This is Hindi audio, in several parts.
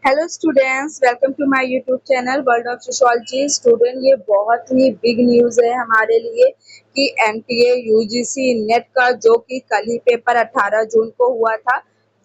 Hello students, welcome to my YouTube channel world of sociology. Student, ये बहुत ही बिग न्यूज़ है हमारे लिए कि एनटीए यूजीसी नेट का जो कि कल ही पेपर 18 जून को हुआ था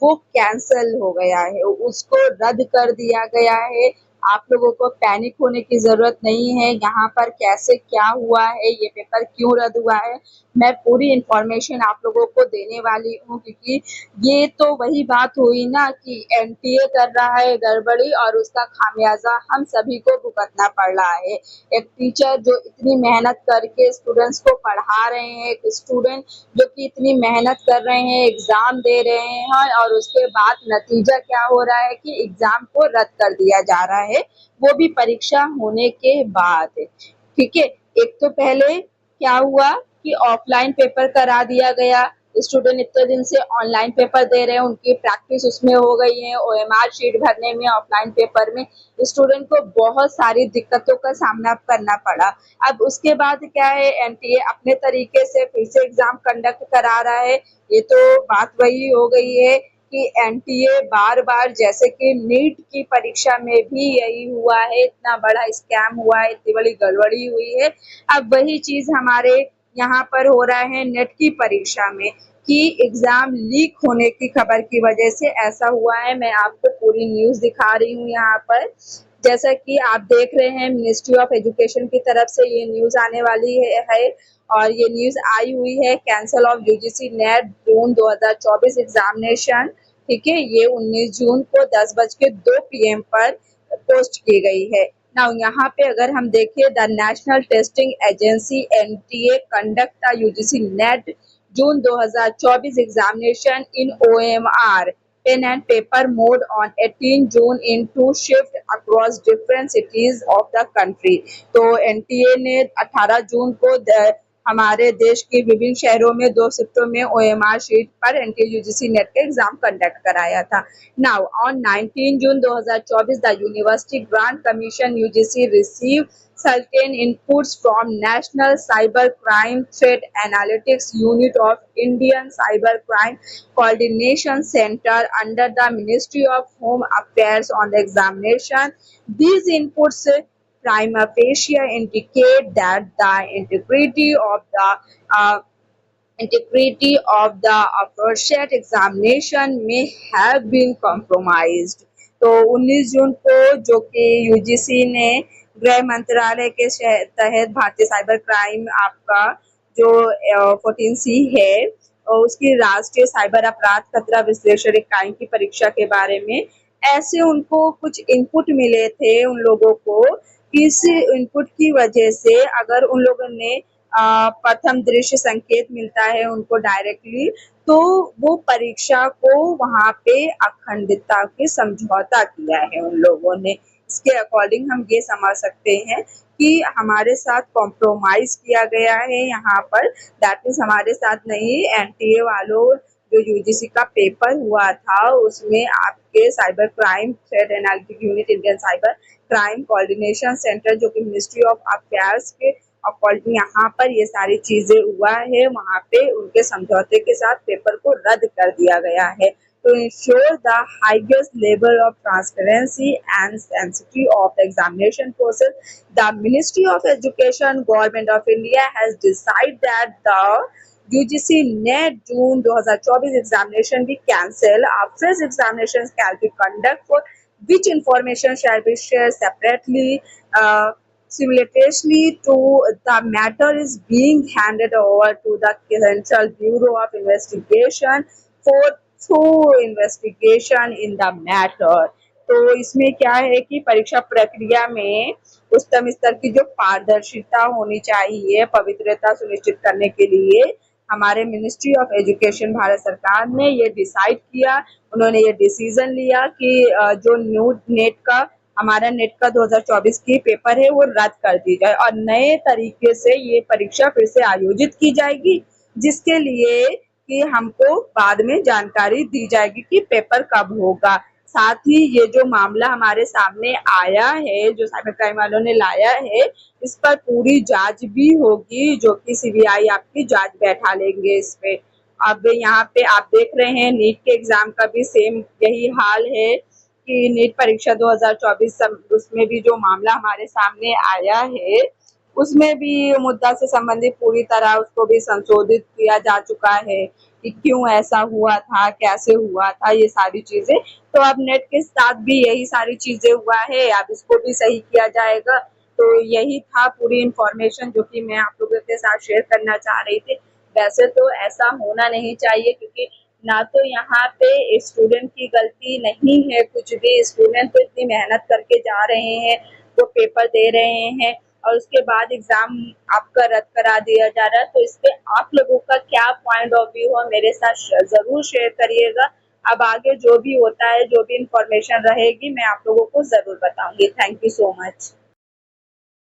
वो कैंसिल हो गया है, उसको रद्द कर दिया गया है। आप लोगों को पैनिक होने की ज़रूरत नहीं है। यहाँ पर कैसे क्या हुआ है, ये पेपर क्यों रद्द हुआ है, मैं पूरी इंफॉर्मेशन आप लोगों को देने वाली हूँ, क्योंकि ये तो वही बात हुई ना कि एनटीए कर रहा है गड़बड़ी और उसका खामियाजा हम सभी को भुगतना पड़ रहा है। एक टीचर जो इतनी मेहनत करके स्टूडेंट्स को पढ़ा रहे हैं, एक स्टूडेंट जो कि इतनी मेहनत कर रहे हैं, एग्जाम दे रहे हैं और उसके बाद नतीजा क्या हो रहा है कि एग्जाम को रद्द कर दिया जा रहा है, वो भी परीक्षा होने के बाद। ठीक है, एक तो पहले क्या हुआ कि ऑफलाइन पेपर करा दिया गया। स्टूडेंट इतने दिन से ऑनलाइन पेपर दे रहे हैं, उनकी प्रैक्टिस उसमें हो गई है। ओएमआर शीट भरने में ऑफलाइन पेपर में स्टूडेंट को बहुत सारी दिक्कतों का सामना करना पड़ा। अब उसके बाद क्या है, एनटीए अपने तरीके से फिर से एग्जाम कंडक्ट करा रहा है। ये तो बात वही हो गई है कि एनटीए बार बार, जैसे कि नीट की परीक्षा में भी यही हुआ है, इतना बड़ा स्कैम हुआ है, इतनी बड़ी गड़बड़ी हुई है। अब वही चीज हमारे यहाँ पर हो रहा है नेट की परीक्षा में कि एग्जाम लीक होने की खबर की वजह से ऐसा हुआ है। मैं आपको पूरी न्यूज़ दिखा रही हूँ यहाँ पर। जैसा कि आप देख रहे हैं, मिनिस्ट्री ऑफ एजुकेशन की तरफ से ये न्यूज़ आने वाली है और ये न्यूज़ आई हुई है, cancel of UGC net June 2024 examination. ठीक है, ये 19 जून को 10:02 PM पर पोस्ट की गई है। नाउ यहाँ पे अगर हम देखें, the national testing agency NTA conduct the UGC net June 2024 examination in OMR pen and paper mode on 18 June in two shift across different cities of the country। तो एनटीए ने 18 जून को हमारे देश के विभिन्न शहरों में 2 शिफ्टों में ओएमआर शीट पर एनटीए यूजीसी नेट का एग्जाम कंडक्ट कराया था। Now on 19 June 2024 the university grant commission UGC receive certain inputs from National Cyber Crime Threat Analytics Unit of Indian Cyber Crime Coordination Center under the Ministry of Home Affairs on the examination. These inputs prima facie indicate that the uh, integrity of the aforesaid examination may have been compromised। तो 19 जून को जो कि यूजीसी ने गृह मंत्रालय के तहत भारतीय साइबर क्राइम आपका जो 14C है, और उसकी राष्ट्रीय साइबर अपराध खतरा विश्लेषण इकाई की परीक्षा के बारे में ऐसे उनको कुछ इनपुट मिले थे उन लोगों को। इस इनपुट की वजह से अगर उन लोगों ने प्रथम दृश्य संकेत मिलता है उनको डायरेक्टली, तो वो परीक्षा को वहां पे अखंडता के समझौता किया है उन लोगों ने। इसके अकॉर्डिंग हम ये समझ सकते हैं कि हमारे साथ कॉम्प्रोमाइज किया गया है यहाँ पर। दैट मीन्स हमारे साथ नहीं, एनटीए वालों जो यूजीसी का पेपर हुआ था उसमें आपके cyber crime threat analytic unit Indian cyber crime coordination centre जो कि मिनिस्ट्री ऑफ अफेयर्स के अकॉर्डिंग यहाँ पर ये सारी चीजें हुआ है, वहाँ पे उनके समझौते के साथ पेपर को रद्द कर दिया गया है। To ensure the highest level of transparency and sensitivity of the examination process, the Ministry of Education, Government of India has decided that the UGC NET June 2024 examination be cancelled. Fresh examinations shall be conducted, for which information shall be shared separately. Simultaneously to the matter is being handed over to the Central Bureau of Investigation for through investigation in the matter। तो इसमें क्या है कि परीक्षा प्रक्रिया में उच्चतम स्तर की जो पारदर्शिता होनी चाहिए, पवित्रता सुनिश्चित करने के लिए हमारे मिनिस्ट्री ऑफ एजुकेशन भारत सरकार ने ये डिसाइड किया, उन्होंने ये डिसीजन लिया कि जो नेट का हमारा नेट का 2024 की पेपर है वो रद्द कर दी जाए और नए तरीके से ये परीक्षा फिर से आयोजित की जाएगी, जिसके लिए कि हमको बाद में जानकारी दी जाएगी कि पेपर कब होगा। साथ ही ये जो मामला हमारे सामने आया है, जो साइबर क्राइम वालों ने लाया है, इस पर पूरी जांच भी होगी, जो कि सीबीआई आपकी जांच बैठा लेंगे इस पे। अब यहाँ पे आप देख रहे हैं नीट के एग्जाम का भी सेम यही हाल है कि नीट परीक्षा 2024 उसमें भी जो मामला हमारे सामने आया है, उसमें भी मुद्दा से संबंधित पूरी तरह उसको भी संशोधित किया जा चुका है कि क्यों ऐसा हुआ था, कैसे हुआ था, ये सारी चीजें। तो अब नेट के साथ भी यही सारी चीजें हुआ है, अब इसको भी सही किया जाएगा। तो यही था पूरी इंफॉर्मेशन जो कि मैं आप लोगों के साथ शेयर करना चाह रही थी। वैसे तो ऐसा होना नहीं चाहिए, क्योंकि ना तो यहाँ पे स्टूडेंट की गलती नहीं है कुछ भी। स्टूडेंट तो इतनी मेहनत करके जा रहे हैं, वो पेपर दे रहे हैं और उसके बाद एग्जाम आपका रद्द करा दिया जा रहा है। तो इस पे आप लोगों का क्या पॉइंट ऑफ व्यू है, मेरे साथ जरूर शेयर करिएगा। अब आगे जो भी होता है, जो भी इंफॉर्मेशन रहेगी, मैं आप लोगों को जरूर बताऊंगी। Thank you so much.